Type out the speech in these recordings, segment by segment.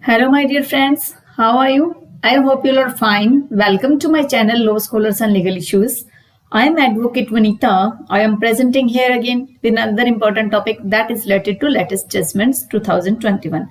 Hello, my dear friends. How are you? I hope you are fine. Welcome to my channel, Law Scholars and Legal Issues. I am Advocate Vanita. I am presenting here again with another important topic that is related to latest judgments 2021.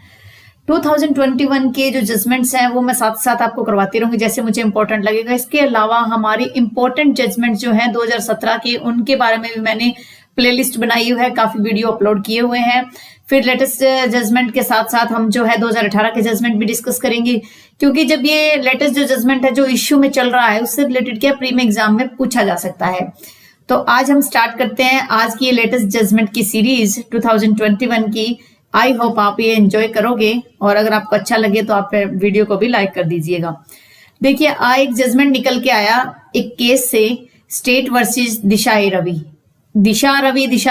2021 के जो judgements हैं वो मैं साथ साथ आपको करवाती रहूंगी जैसे मुझे इंपॉर्टेंट लगेगा। इसके अलावा हमारी इंपॉर्टेंट जजमेंट जो हैं 2017 के, उनके बारे में भी मैंने प्लेलिस्ट बनाई हुई है, काफी वीडियो अपलोड किए हुए हैं। फिर लेटेस्ट जजमेंट के साथ साथ हम जो है 2018 के जजमेंट भी डिस्कस करेंगे, क्योंकि जब ये लेटेस्ट जो जजमेंट है जो इश्यू में चल रहा है उससे रिलेटेड क्या प्री में एग्जाम में पूछा जा सकता है। तो आज हम स्टार्ट करते हैं आज की लेटेस्ट जजमेंट की सीरीज 2021 की। आई होप आप ये एंजॉय करोगे और अगर आपको अच्छा लगे तो आप वीडियो को भी लाइक कर दीजिएगा। देखिए, एक जजमेंट निकल के आया एक केस से, स्टेट वर्सेस दिशा रवि। दिशा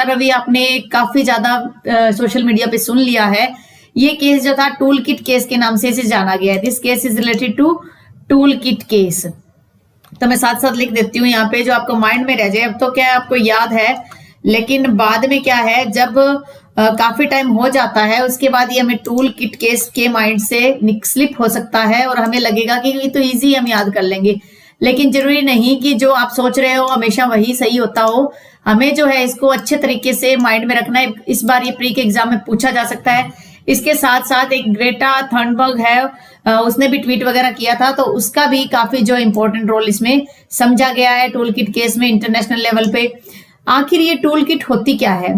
रवि आपने काफी ज्यादा सोशल मीडिया पे सुन लिया है। ये केस जो था टूल किट केस के नाम से इसे जाना गया है। This case is related to tool kit case. तो मैं साथ साथ लिख देती हूँ यहाँ पे जो आपको माइंड में रह जाए। अब तो क्या है, आपको याद है, लेकिन बाद में क्या है, जब काफी टाइम हो जाता है उसके बाद ये हमें टूल किट केस के माइंड से स्लिप हो सकता है और हमें लगेगा कि ये तो इजी, हम याद कर लेंगे। लेकिन जरूरी नहीं कि जो आप सोच रहे हो हमेशा वही सही होता हो। हमें जो है इसको अच्छे तरीके से माइंड में रखना है। इस बार ये प्री के एग्जाम में पूछा जा सकता है। इसके साथ साथ एक ग्रेटा थर्नबर्ग है, उसने भी ट्वीट वगैरह किया था, तो उसका भी काफी जो इंपॉर्टेंट रोल इसमें समझा गया है टूल किट केस में इंटरनेशनल लेवल पे। आखिर ये टूल किट होती क्या है?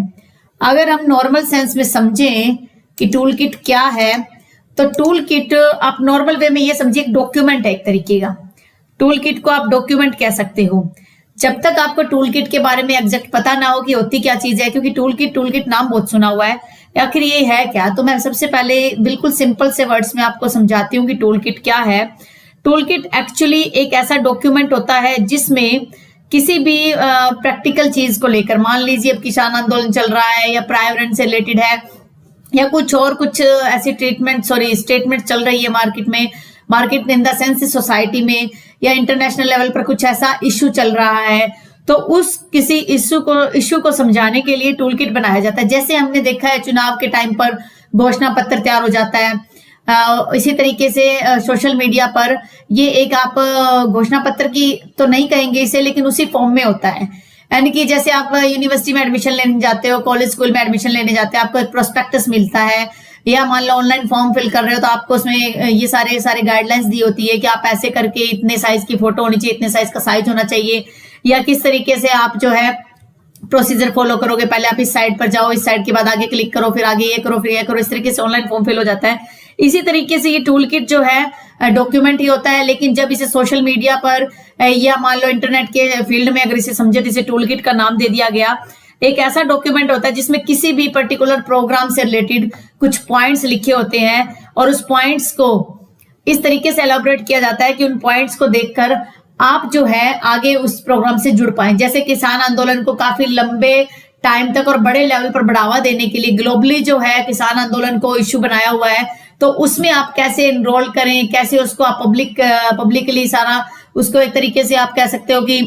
अगर हम नॉर्मल सेंस में समझें कि टूल किट क्या है, तो टूल किट आप नॉर्मल वे में ये समझिए एक डॉक्यूमेंट है, एक तरीके का। टूल किट को आप डॉक्यूमेंट कह सकते हो। जब तक आपको टूल किट के बारे में एग्जैक्ट पता ना हो कि होती क्या चीज है, क्योंकि टूल किट नाम बहुत सुना हुआ है, आखिर ये है क्या, तो मैं सबसे पहले बिल्कुल सिंपल से वर्ड्स में आपको समझाती हूँ कि टूल किट क्या है। टूल किट एक्चुअली एक ऐसा डॉक्यूमेंट होता है जिसमें किसी भी प्रैक्टिकल चीज को लेकर, मान लीजिए अब किसान आंदोलन चल रहा है या पर्यावरण से रिलेटेड है या कुछ ऐसी स्टेटमेंट चल रही है market in the sense society में, या इंटरनेशनल लेवल पर कुछ ऐसा इश्यू चल रहा है, तो उस किसी इश्यू को समझाने के लिए टूल किट बनाया जाता है। जैसे हमने देखा है चुनाव के टाइम पर घोषणा पत्र तैयार हो जाता है, इसी तरीके से सोशल मीडिया पर ये एक आप घोषणा पत्र की तो नहीं कहेंगे इसे, लेकिन उसी फॉर्म में होता है। यानी कि जैसे आप यूनिवर्सिटी में एडमिशन लेने जाते हो, कॉलेज स्कूल में एडमिशन लेने जाते हैं, आपको एक प्रोस्पेक्टस मिलता है, या मान लो ऑनलाइन फॉर्म फिल कर रहे हो तो आपको उसमें ये सारे गाइडलाइंस दी होती है कि आप ऐसे करके इतने साइज की फोटो होनी चाहिए, इतने साइज का साइज होना चाहिए, या किस तरीके से आप जो है प्रोसीजर फॉलो करोगे। पहले आप इस साइड पर जाओ, इस साइड के बाद आगे क्लिक करो, फिर आगे ये करो, फिर ये करो, इस तरीके से ऑनलाइन फॉर्म फिल हो जाता है। इसी तरीके से ये टूल किट जो है डॉक्यूमेंट ही होता है, लेकिन जब इसे सोशल मीडिया पर या मान लो इंटरनेट के फील्ड में अगर इसे समझे तो इसे टूल किट का नाम दे दिया गया। एक ऐसा डॉक्यूमेंट होता है जिसमें किसी भी पर्टिकुलर प्रोग्राम से रिलेटेड कुछ पॉइंट्स लिखे होते हैं और उस पॉइंट्स को इस तरीके से एलाबोरेट किया जाता है कि उन पॉइंट्स को देखकर आप जो है आगे उस प्रोग्राम से जुड़ पाए। जैसे किसान आंदोलन को काफी लंबे टाइम तक और बड़े लेवल पर बढ़ावा देने के लिए ग्लोबली जो है किसान आंदोलन को इश्यू बनाया हुआ है, तो उसमें आप कैसे एनरोल करें, कैसे उसको आप पब्लिकली सारा उसको एक तरीके से आप कह सकते हो कि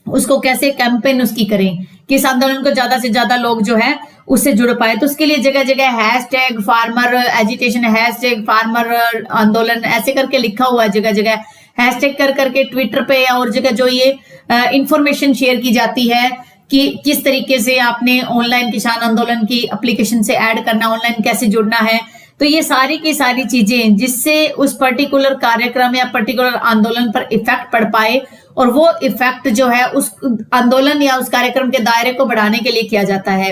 उसको कैसे कैंपेन उसकी करें कि इस आंदोलन को ज्यादा से ज्यादा लोग जो है उससे जुड़ पाए। तो उसके लिए जगह जगह hashtag farmer agitation, hashtag farmer आंदोलन ऐसे करके लिखा हुआ है, जगह जगह हैशटैग कर करके ट्विटर पे या और जगह जो ये इंफॉर्मेशन शेयर की जाती है कि किस तरीके से आपने ऑनलाइन किसान आंदोलन की एप्लीकेशन से ऐड करना, ऑनलाइन कैसे जुड़ना है। तो ये सारी की सारी चीजें जिससे उस पर्टिकुलर कार्यक्रम या पर्टिकुलर आंदोलन पर इफेक्ट पड़ पाए, और वो इफेक्ट जो है उस आंदोलन या उस कार्यक्रम के दायरे को बढ़ाने के लिए किया जाता है।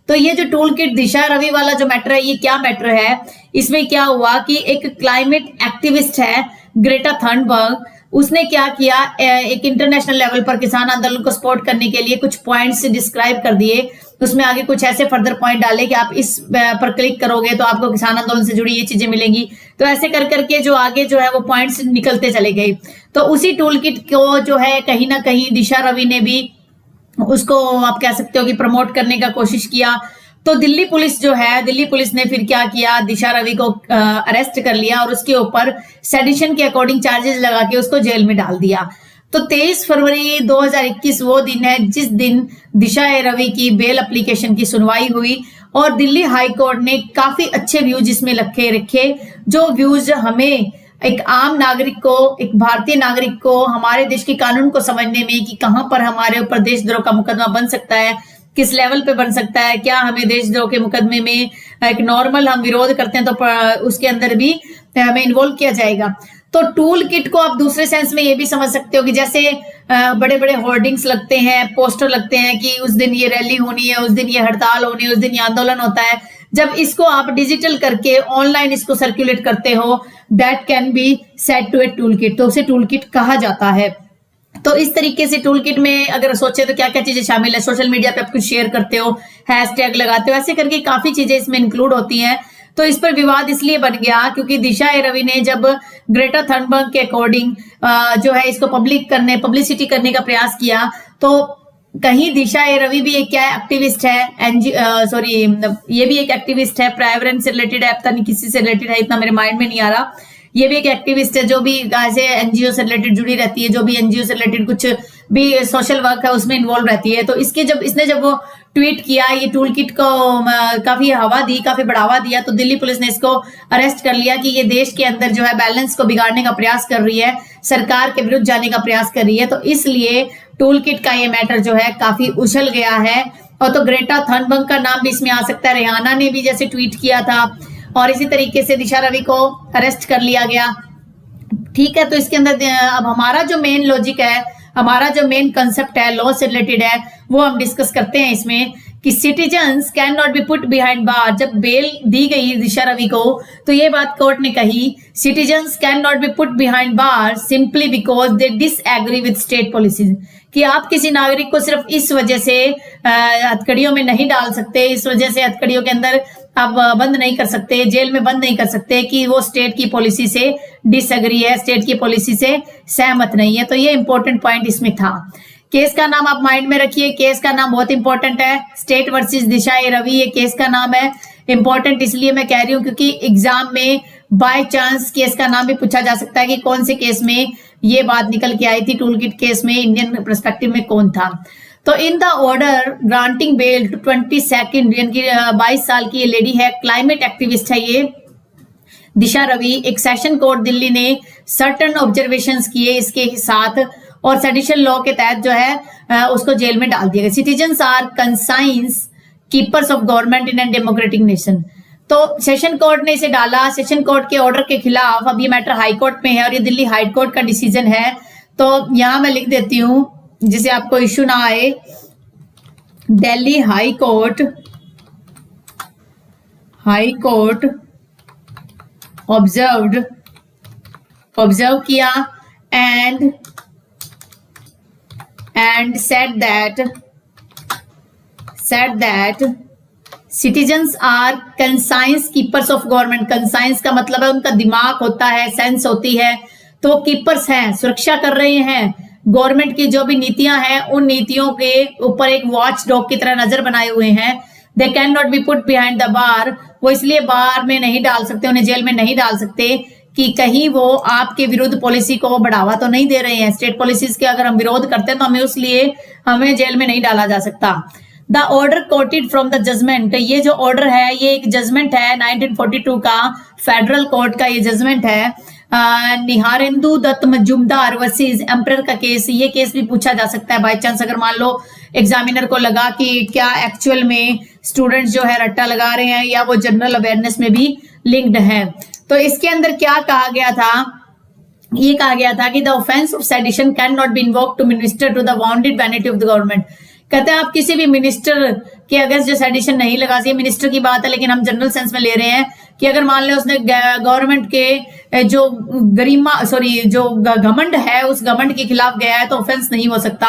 तो ये जो टूल किट दिशा रवि वाला जो मैटर है, ये क्या मैटर है, इसमें क्या हुआ कि एक क्लाइमेट एक्टिविस्ट है ग्रेटा थर्नबर्ग, उसने क्या किया, एक इंटरनेशनल लेवल पर किसान आंदोलन को सपोर्ट करने के लिए कुछ पॉइंट्स डिस्क्राइब कर दिए। उसमें आगे कुछ ऐसे फर्दर पॉइंट डाले कि आप इस पर क्लिक करोगे तो आपको किसान आंदोलन से जुड़ी ये चीजें मिलेंगी। तो ऐसे कर करके जो आगे जो है वो पॉइंट्स निकलते चले गए। तो उसी टूल किट को जो है कहीं ना कहीं दिशा रवि ने भी उसको आप कह सकते हो कि प्रमोट करने का कोशिश किया। तो दिल्ली पुलिस ने फिर क्या किया, दिशा रवि को अरेस्ट कर लिया और उसके ऊपर सेडिशन के अकॉर्डिंग चार्जेस लगा के उसको जेल में डाल दिया। तो 23 फरवरी 2021 वो दिन है जिस दिन दिशा रवि की बेल एप्लीकेशन की सुनवाई हुई और दिल्ली हाई कोर्ट ने काफी अच्छे व्यूज इसमें रखे, जो व्यूज हमें एक आम नागरिक को, एक भारतीय नागरिक को हमारे देश के कानून को समझने में कि कहां पर हमारे ऊपर देशद्रोह का मुकदमा बन सकता है, किस लेवल पे बन सकता है, क्या हमें देशद्रोह के मुकदमे में एक नॉर्मल हम विरोध करते हैं तो उसके अंदर भी हमें इन्वॉल्व किया जाएगा। तो टूल किट को आप दूसरे सेंस में ये भी समझ सकते हो कि जैसे बड़े बड़े होर्डिंग्स लगते हैं, पोस्टर लगते हैं कि उस दिन ये रैली होनी है, उस दिन ये हड़ताल होनी है, उस दिन ये आंदोलन होता है। जब इसको आप डिजिटल करके ऑनलाइन इसको सर्कुलेट करते हो, that can be said to a tool kit, तो उसे टूल किट कहा जाता है। तो इस तरीके से टूल किट में अगर सोचे तो क्या क्या चीजें शामिल है, सोशल मीडिया पे आप कुछ शेयर करते हो, हैशटैग लगाते हो, ऐसे करके काफी चीजें इसमें इंक्लूड होती हैं। तो इस पर विवाद इसलिए बन गया क्योंकि दिशा ए रवि ने जब ग्रेटा थनबर्ग के अकॉर्डिंग जो है इसको पब्लिसिटी करने का प्रयास किया, तो कहीं दिशा ए रवि भी एक क्या एक्टिविस्ट है, ये भी एक एक्टिविस्ट है, पर्यावरण से रिलेटेड है, पता नहीं किसी से रिलेटेड है, इतना मेरे माइंड में नहीं आ रहा। ये भी एक एक्टिविस्ट है जो भी ऐसे एनजीओ से रिलेटेड जुड़ी रहती है, जो भी एनजीओ से रिलेटेड कुछ भी सोशल वर्क है उसमें इन्वॉल्व रहती है। तो इसने जब वो ट्वीट किया, ये टूल किट को काफी हवा दी, काफी बढ़ावा दिया, तो दिल्ली पुलिस ने इसको अरेस्ट कर लिया कि ये देश के अंदर जो है बैलेंस को बिगाड़ने का प्रयास कर रही है, सरकार के विरुद्ध जाने का प्रयास कर रही है। तो इसलिए टूल किट का ये मैटर जो है काफी उछल गया है। और तो ग्रेटा थनबर्ग का नाम भी इसमें आ सकता है, रिहाना ने भी जैसे ट्वीट किया था, और इसी तरीके से दिशा रवि को अरेस्ट कर लिया गया। ठीक है, तो इसके अंदर अब हमारा जो मेन लॉजिक है, हमारा जो मेन कंसेप्ट है, लॉ से रिलेटेड है, वो हम डिस्कस करते हैं इसमें कि citizens can not be put behind bar. जब बेल दी गई दिशा रवि को, तो ये बात कोर्ट ने कही, citizens can not be put behind bar simply because they disagree with state policies, कि आप किसी नागरिक को सिर्फ इस वजह से हथकड़ियों में नहीं डाल सकते, इस वजह से हथकड़ियों के अंदर आप बंद नहीं कर सकते, जेल में बंद नहीं कर सकते कि वो स्टेट की पॉलिसी से डिसएग्री है, स्टेट की पॉलिसी से सहमत नहीं है। तो ये इंपॉर्टेंट पॉइंट इसमें था। केस का नाम आप माइंड में रखिए, केस का नाम बहुत इंपॉर्टेंट है, स्टेट वर्सेस दिशा ए रवि, ये केस का नाम है। इंपॉर्टेंट इसलिए मैं कह रही हूँ क्योंकि एग्जाम में बाय चांस केस का नाम भी पूछा जा सकता है कि कौन से केस में ये बात निकल के आई थी, टूल किट केस में इंडियन पर्सपेक्टिव में कौन था। तो in the order granting bail to 22 यानी कि 22 साल की ये लेडी है, क्लाइमेट एक्टिविस्ट है ये दिशा रवि, एक सेशन कोर्ट दिल्ली ने सर्टन ऑब्जर्वेशंस किए इसके साथ, और सेडिशन लॉ के तहत जो है उसको जेल में डाल दिया गया। Citizens are conscience keepers of government in an democratic nation. तो सेशन कोर्ट ने इसे डाला, सेशन कोर्ट के ऑर्डर के खिलाफ। अब ये मैटर हाई कोर्ट में है और ये दिल्ली हाई कोर्ट का डिसीजन है। तो यहां मैं लिख देती हूं जिसे आपको इश्यू ना आए, दिल्ली हाई कोर्ट ऑब्जर्व किया and said that citizens are conscience keepers of government। conscience का मतलब है उनका दिमाग होता है, सेंस होती है, तो कीपर्स हैं, सुरक्षा कर रहे हैं गवर्नमेंट की जो भी नीतियां हैं, उन नीतियों के ऊपर एक वॉच डॉग की तरह नजर बनाए हुए हैं। They can not be put behind the bar, वो इसलिए बार में नहीं डाल सकते, उन्हें जेल में नहीं डाल सकते कि कहीं वो आपके विरुद्ध पॉलिसी को बढ़ावा तो नहीं दे रहे हैं। स्टेट पॉलिसीज के अगर हम विरोध करते हैं तो हमें जेल में नहीं डाला जा सकता। The order quoted from the judgment, ये जो ऑर्डर है ये एक जजमेंट है 1942 का, फेडरल कोर्ट का ये जजमेंट है। निहारेंदु दत्त मजूमदार वर्सेस एम्परर का केस, ये केस भी पूछा जा सकता है बाय चांस, अगर मान लो एग्जामिनर को लगा कि क्या एक्चुअल में स्टूडेंट्स जो है रट्टा लगा रहे हैं या वो जनरल अवेयरनेस में भी लिंक्ड है। तो इसके अंदर क्या कहा गया था, ये कहा गया था कि the offence of sedition can not be invoked to minister to the wounded vanity of the government. कहते हैं आप किसी भी मिनिस्टर के अगेंस्ट जो सेडिशन नहीं लगा सकते, मिनिस्टर की बात है लेकिन हम जनरल सेंस में ले रहे हैं कि अगर मान लो उसने गवर्नमेंट के जो जो घमंड है उस घमंड के खिलाफ गया है तो ऑफेंस नहीं हो सकता।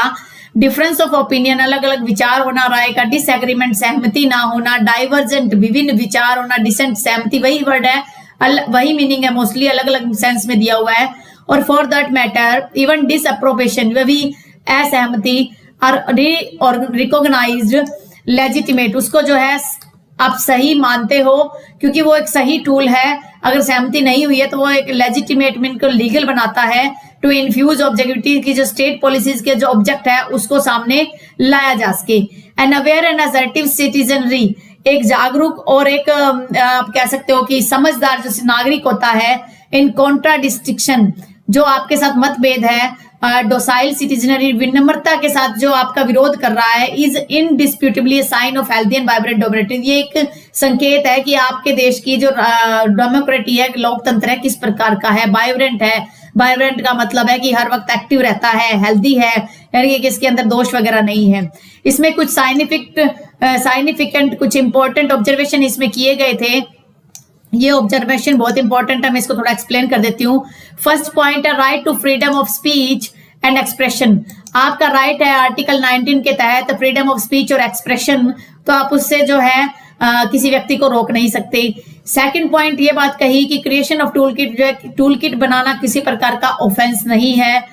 डिफरेंस ऑफ ओपिनियन, अलग अलग विचार होना, राय का, डिसएग्रीमेंट सहमति ना होना, डाइवर्जेंट विभिन्न विचार होना, डिसेंट सहमति, वही वर्ड है, वही मीनिंग है, मोस्टली अलग अलग सेंस में दिया हुआ है। और फॉर दैट मैटर इवन डिसअप्रोबेशन, वही असहमति, और रिकॉग्नाइज्ड लेजिटिमेट, उसको जो है आप सही मानते हो क्योंकि वो एक सही टूल है। अगर सहमति नहीं हुई है तो वो एक लेजिटिमेट मीन को लीगल बनाता है टू इन्फ्यूज ऑब्जेक्टिविटी की जो स्टेट पॉलिसीज के जो ऑब्जेक्ट है उसको सामने लाया जा सके। An aware and assertive citizenry, एक जागरूक और एक आप कह सकते हो कि समझदार जो नागरिक होता है, इन कॉन्ट्राडिस्टिक्शन जो आपके साथ मतभेद है, डोसाइल सिटीजनरी विनम्रता के साथ जो आपका विरोध कर रहा है, is indisputably a sign of healthy and vibrant democracy. ये एक संकेत है कि आपके देश की जो डेमोक्रेसी है, लोकतंत्र है, किस प्रकार का है, वाइब्रेंट है। वाइब्रेंट का मतलब है कि हर वक्त एक्टिव रहता है, हेल्दी है, यानी कि इसके अंदर दोष वगैरह नहीं है। इसमें कुछ साइनिफिकेंट कुछ इंपॉर्टेंट ऑब्जर्वेशन इसमें किए गए थे। ये ऑब्जर्वेशन बहुत इंपॉर्टेंट है, मैं इसको थोड़ा एक्सप्लेन कर देती हूँ। फर्स्ट पॉइंट है right to freedom of speech and expression. आपका राइट है आर्टिकल 19 के तहत फ्रीडम ऑफ स्पीच और एक्सप्रेशन, तो आप उससे जो है किसी व्यक्ति को रोक नहीं सकते। सेकंड पॉइंट ये बात कही कि क्रिएशन ऑफ टूल किट, जो है टूल किट बनाना किसी प्रकार का ऑफेंस नहीं है।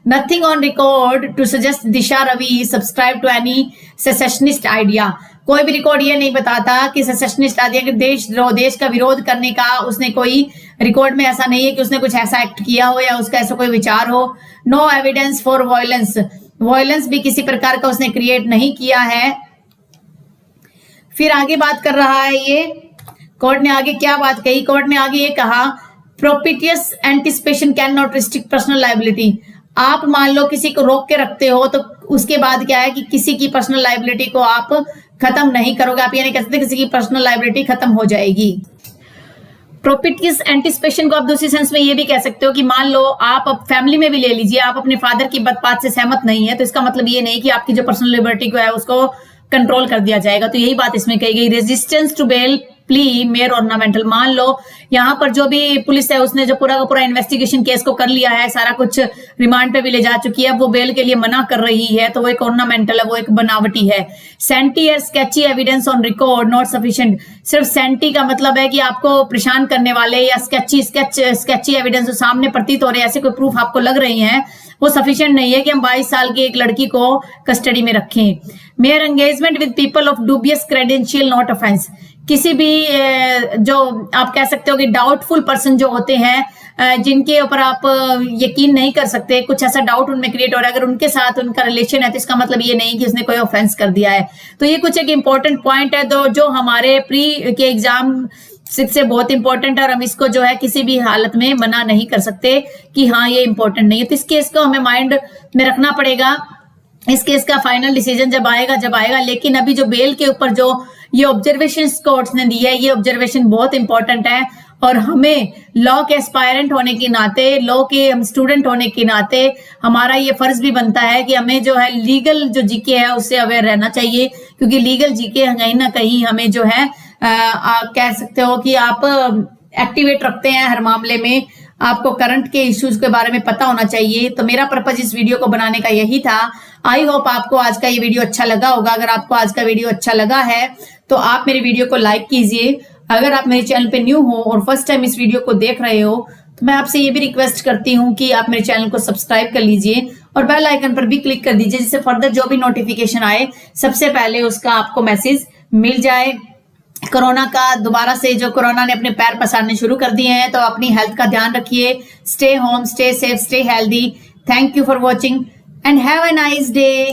Nothing on record to suggest Disha Ravi subscribe to any secessionist idea. कोई भी रिकॉर्ड ये नहीं बताता कि सेसेशनिस्ट आइडिया के देश का विरोध करने का उसने कोई रिकॉर्ड में ऐसा नहीं है कि उसने कुछ ऐसा एक्ट किया हो या उसका ऐसा कोई विचार हो। No evidence for violence, violence भी किसी प्रकार का उसने क्रिएट नहीं किया है। फिर आगे बात कर रहा है ये कोर्ट ने आगे क्या बात कही, कोर्ट ने आगे ये कहा propitious anticipation cannot restrict personal liability. आप मान लो किसी को रोक के रखते हो तो उसके बाद क्या है कि किसी की पर्सनल लायबिलिटी को आप खत्म नहीं करोगे। आप ये नहीं कह सकते किसी की पर्सनल लायबिलिटी खत्म हो जाएगी। प्रोपिटियस एंटिसिपेशन को आप दूसरी सेंस में ये भी कह सकते हो कि मान लो आप अब फैमिली में भी ले लीजिए, आप अपने फादर की बात से सहमत नहीं है, तो इसका मतलब ये नहीं कि आपकी जो पर्सनल लिबर्टी को है उसको कंट्रोल कर दिया जाएगा। तो यही बात इसमें कही गई। Resistance to bail plea mere ornamental. मान लो यहाँ पर जो भी पुलिस है उसने जो पूरा का पूरा इन्वेस्टिगेशन केस को कर लिया है, सारा कुछ रिमांड पे भी ले जा चुकी है, वो बेल के लिए मना कर रही है, तो वो एक ऑर्नामेंटल है, वो एक बनावटी है। सेंटी और sketchy evidence on record not sufficient. सिर्फ सेंटी का मतलब है कि आपको परेशान करने वाले या स्केची एविडेंस जो सामने प्रतीत हो रहे हैं, ऐसे कोई प्रूफ आपको लग रही हैं, वो सफिशिएंट नहीं है कि हम 22 साल की एक लड़की को कस्टडी में रखें। Mayor engagement with people of dubious credential not offence. किसी भी जो आप कह सकते हो कि डाउटफुल पर्सन जो होते हैं, जिनके ऊपर आप यकीन नहीं कर सकते, कुछ ऐसा डाउट उनमें क्रिएट हो रहा है, अगर उनके साथ उनका रिलेशन है तो इसका मतलब ये नहीं कि उसने कोई ऑफेंस कर दिया है। तो ये कुछ एक इंपॉर्टेंट पॉइंट है जो हमारे प्री के एग्जाम से बहुत इंपॉर्टेंट है और हम इसको जो है किसी भी हालत में मना नहीं कर सकते कि हाँ ये इंपॉर्टेंट नहीं है। तो इस केस को हमें माइंड में रखना पड़ेगा। इस केस का फाइनल डिसीजन जब आएगा, लेकिन अभी जो बेल के ऊपर जो ये ऑब्जर्वेशन कोर्ट्स ने दी है, ये ऑब्जर्वेशन बहुत इंपॉर्टेंट है और हमें लॉ के एस्पायरेंट होने के नाते, लॉ के हम स्टूडेंट होने के नाते हमारा ये फर्ज भी बनता है कि हमें जो है लीगल जो जीके है उससे अवेयर रहना चाहिए, क्योंकि लीगल जीके कहीं ना कहीं हमें जो है कह सकते हो कि आप एक्टिवेट रखते हैं हर मामले में। आपको करंट के इश्यूज के बारे में पता होना चाहिए। तो मेरा पर्पज इस वीडियो को बनाने का यही था। आई होप आपको आज का ये वीडियो अच्छा लगा होगा। अगर आपको आज का वीडियो अच्छा लगा है तो आप मेरे वीडियो को लाइक कीजिए। अगर आप मेरे चैनल पे न्यू हो और फर्स्ट टाइम इस वीडियो को देख रहे हो तो मैं आपसे ये भी रिक्वेस्ट करती हूँ कि आप मेरे चैनल को सब्सक्राइब कर लीजिए और बेल आइकन पर भी क्लिक कर दीजिए, जिससे फर्दर जो भी नोटिफिकेशन आए सबसे पहले उसका आपको मैसेज मिल जाए। कोरोना का दोबारा से जो कोरोना ने अपने पैर पसारने शुरू कर दिए हैं, तो अपनी हेल्थ का ध्यान रखिए। Stay home, stay safe, stay healthy. Thank you for watching and have a nice day.